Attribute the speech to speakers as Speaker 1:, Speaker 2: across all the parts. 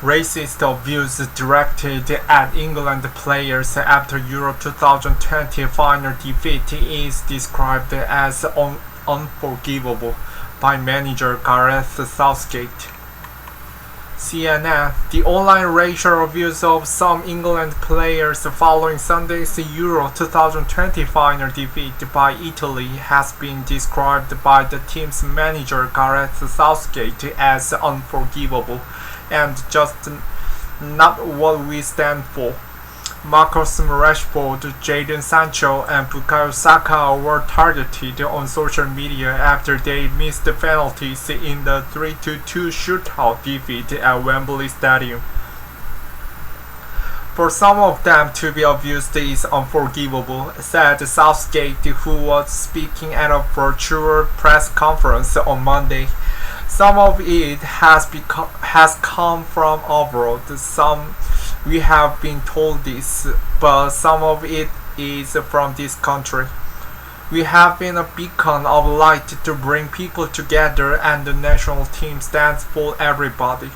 Speaker 1: Racist abuse directed at England players after Euro 2020 final defeat is described as unforgivable by manager Gareth Southgate. CNN: The online racial abuse of some England players following Sunday's Euro 2020 final defeat by Italy has been described by the team's manager Gareth Southgate as unforgivable and just not what we stand for. Marcus Rashford, Jadon Sancho, and Bukayo Saka were targeted on social media after they missed penalties in the 3-2 shootout defeat at Wembley Stadium. For some of them to be abused is unforgivable, said Southgate, who was speaking at a virtual press conference on Monday. Some of it has come from abroad. We have been told this, but some of it is from this country. We have been a beacon of light to bring people together, and the national team stands for everybody.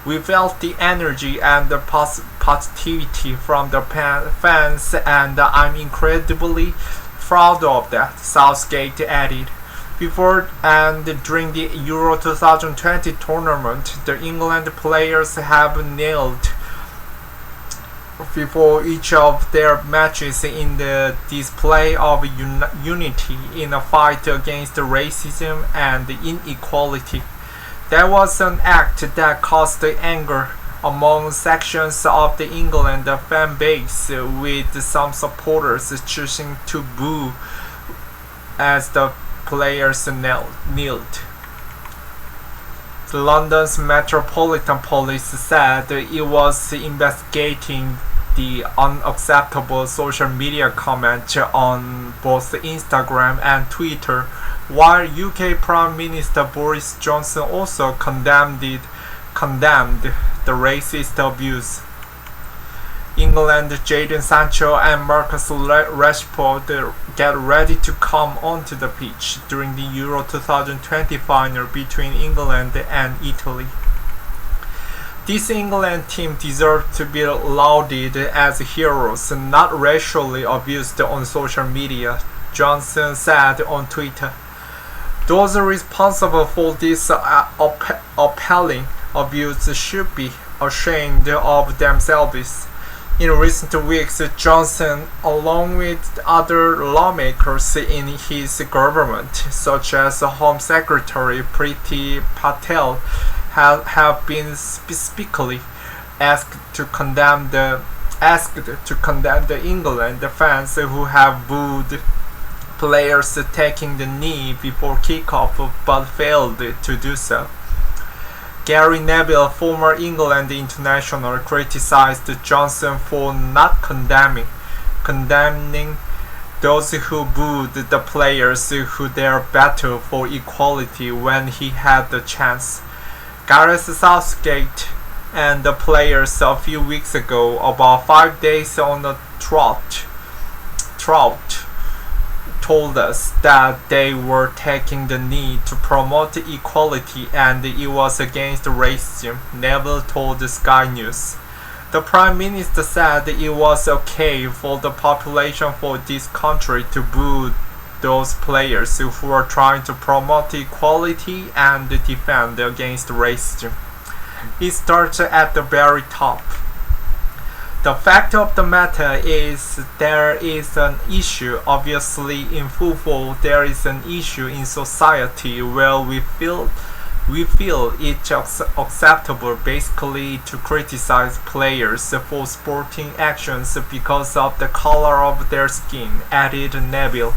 Speaker 1: We felt the energy and the positivity from the fans, and I'm incredibly proud of that, Southgate added. Before and during the Euro 2020 tournament, the England players have knelt before each of their matches in the display of unity in a fight against racism and inequality. That was an act that caused anger among sections of the England fan base, with some supporters choosing to boo as the players knelt. London's Metropolitan Police said it was investigating the unacceptable social media comment on both Instagram and Twitter, while UK Prime Minister Boris Johnson also condemned the racist abuse. England Jadon Sancho and Marcus Rashford get ready to come onto the pitch during the Euro 2020 final between England and Italy. This England team deserves to be lauded as heroes, not racially abused on social media, Johnson said on Twitter. Those responsible for this appalling abuse should be ashamed of themselves. In recent weeks, Johnson, along with other lawmakers in his government, such as Home Secretary Priti Patel, have been specifically asked to condemn the England fans who have booed players taking the knee before kickoff but failed to do so. Gary Neville, former England international, criticized Johnson for not condemning those who booed the players who dare battle for equality when he had the chance. Gareth Southgate and the players a few weeks ago, about 5 days on a drought, told us that they were taking the knee to promote equality and it was against racism, Neville told Sky News. The Prime Minister said it was okay for the population for this country to boo those players who were trying to promote equality and defend against racism. It starts at the very top. The fact of the matter is there is an issue. Obviously in football there is an issue in society where we feel it's acceptable basically to criticize players for sporting actions because of the color of their skin, added Neville.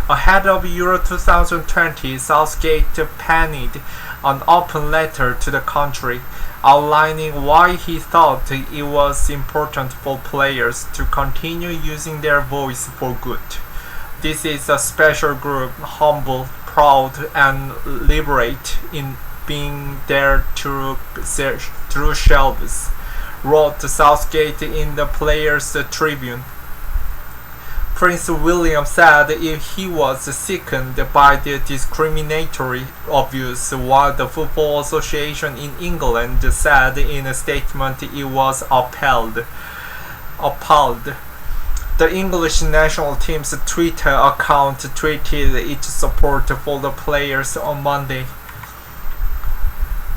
Speaker 1: Ahead of Euro 2020, Southgate penned an open letter to the country, outlining why he thought it was important for players to continue using their voice for good. This is a special group, humble, proud, and liberate in being there through shelves, wrote Southgate in the Players' Tribune. Prince William said if he was sickened by the discriminatory abuse, while the Football Association in England said in a statement it was appalled. The English national team's Twitter account tweeted its support for the players on Monday.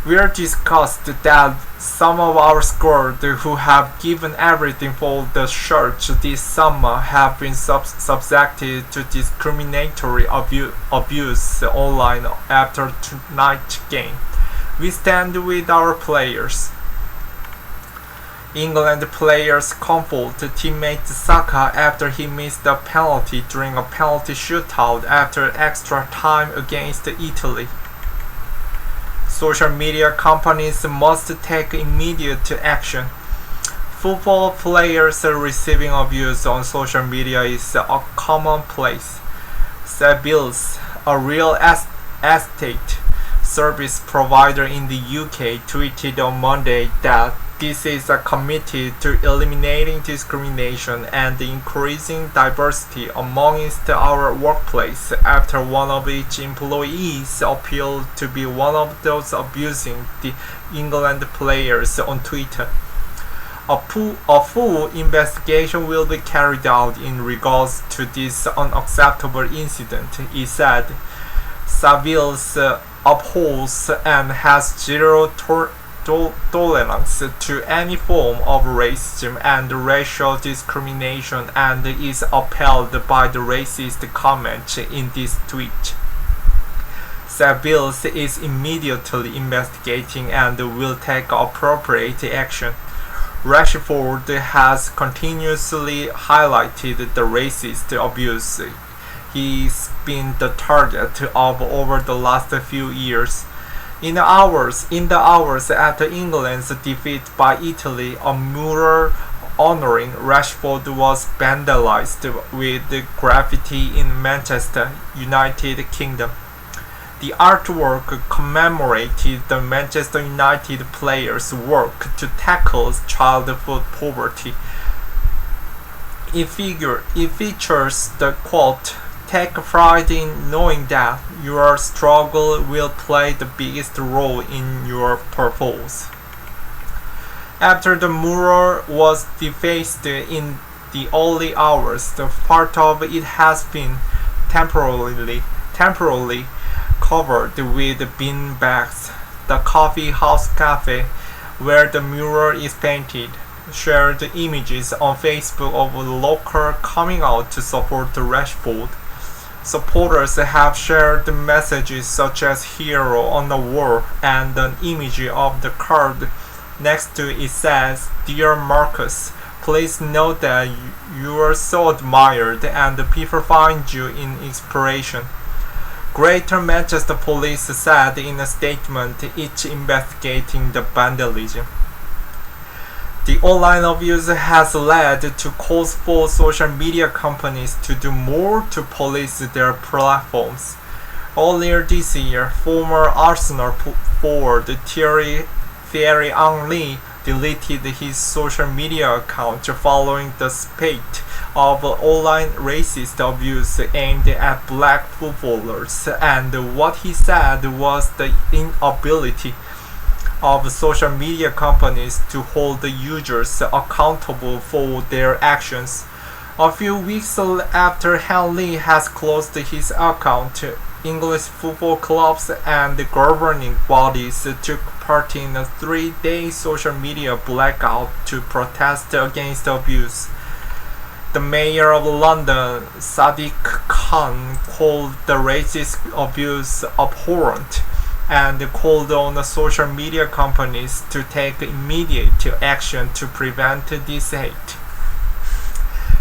Speaker 1: "We are disgusted that some of our squad who have given everything for the church this summer have been subjected to discriminatory abuse online after tonight's game. We stand with our players." England players comfort teammate Saka after he missed a penalty during a penalty shootout after extra time against Italy. Social media companies must take immediate action. Football players receiving abuse on social media is a commonplace. Savills, a real estate service provider in the UK, tweeted on Monday that this is committed to eliminating discrimination and increasing diversity amongst our workplace after one of its employees appealed to be one of those abusing the England players on Twitter. A full investigation will be carried out in regards to this unacceptable incident, he said. Savills upholds and has zero tolerance to any form of racism and racial discrimination and is appalled by the racist comment in this tweet. Savills is immediately investigating and will take appropriate action. Rashford has continuously highlighted the racist abuse he's been the target of over the last few years. In the hours after England's defeat by Italy, a mural honoring Rashford was vandalized with graffiti in Manchester, United Kingdom. The artwork commemorated the Manchester United players' work to tackle childhood poverty. It features the quote, "Take pride in knowing that your struggle will play the biggest role in your purpose." After the mural was defaced in the early hours, the part of it has been temporarily covered with bean bags. The coffee house cafe, where the mural is painted, shared images on Facebook of a local coming out to support Rashford. Supporters have shared messages such as "Hero" on the wall, and an image of the card next to it says, "Dear Marcus, please know that you are so admired and people find you in inspiration." Greater Manchester Police said in a statement, each investigating the vandalism. The online abuse has led to calls for social media companies to do more to police their platforms. Earlier this year, former Arsenal forward Thierry Henry deleted his social media account following the spate of online racist abuse aimed at black footballers, and what he said was the inability of social media companies to hold the users accountable for their actions. A few weeks after Henry has closed his account, English football clubs and governing bodies took part in a 3-day social media blackout to protest against abuse. The mayor of London, Sadiq Khan, called the racist abuse abhorrent and called on the social media companies to take immediate action to prevent this hate.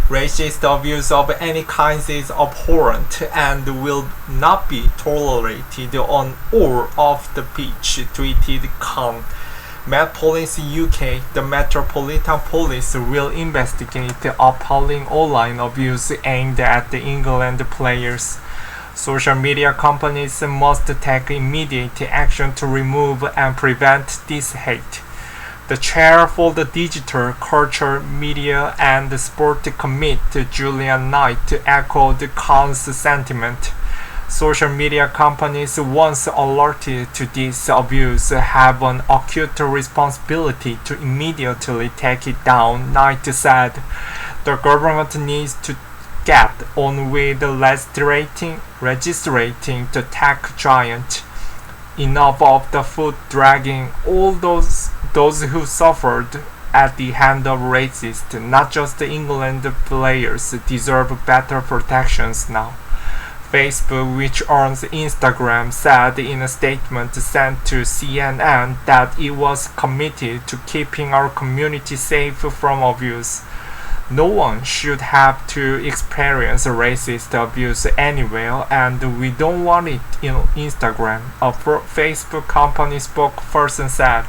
Speaker 1: Racist abuse of any kind is abhorrent and will not be tolerated on or off the pitch, tweeted Khan. Met Police UK, the Metropolitan Police, will investigate the appalling online abuse aimed at the England players. Social media companies must take immediate action to remove and prevent this hate. The chair for the Digital, Culture, Media and Sport Committee, Julian Knight, echoed Khan's sentiment. Social media companies, once alerted to this abuse, have an acute responsibility to immediately take it down, Knight said. The government needs to get on with registering the tech giant. Enough of the foot dragging. All those who suffered at the hand of racists, not just the England players, deserve better protections now. Facebook, which owns Instagram, said in a statement sent to CNN that it was committed to keeping our community safe from abuse. No one should have to experience racist abuse anywhere, and we don't want it in Instagram, a Facebook company spokesperson said.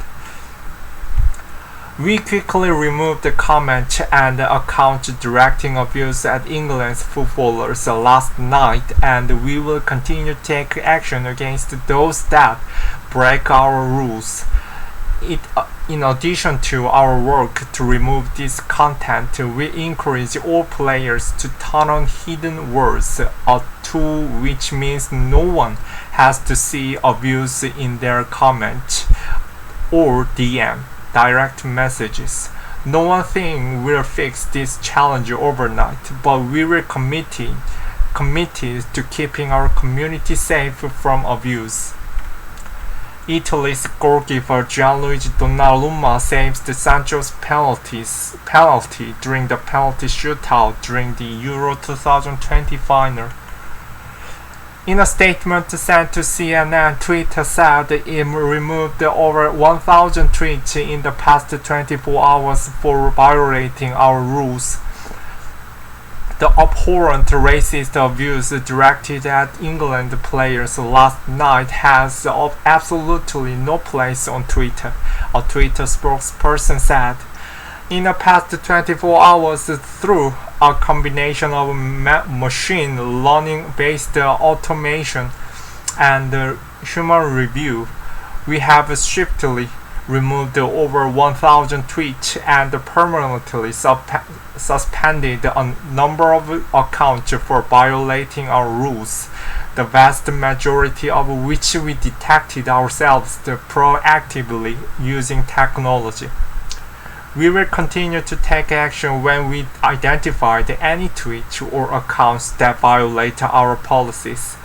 Speaker 1: We quickly removed the comment and account directing abuse at England's footballers last night, and we will continue to take action against those that break our rules. In addition to our work to remove this content, we encourage all players to turn on hidden words, a tool which means no one has to see abuse in their comment or DM. Direct messages. No one thing will fix this challenge overnight, but we are committed to keeping our community safe from abuse. Italy's goalkeeper Gianluigi Donnarumma saves the Sancho's penalty during the penalty shootout during the Euro2020 final. In a statement sent to CNN, Twitter said it removed over 1,000 tweets in the past 24 hours for violating our rules. The abhorrent racist abuse directed at England players last night has absolutely no place on Twitter, a Twitter spokesperson said. In the past 24 hours, through a combination of machine learning-based automation and human review, we have swiftly removed over 1,000 tweets and permanently suspended a number of accounts for violating our rules, the vast majority of which we detected ourselves proactively using technology. We will continue to take action when we identify any tweets or accounts that violate our policies.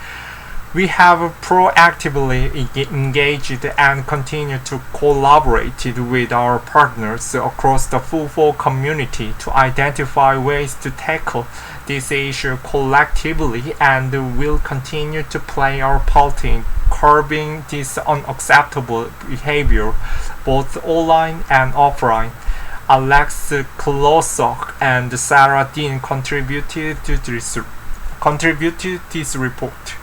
Speaker 1: We have proactively engaged and continue to collaborate with our partners across the football community to identify ways to tackle this issue collectively, and will continue to play our part in curbing this unacceptable behavior, both online and offline. Alex Klosok and Sarah Dean contributed to this report.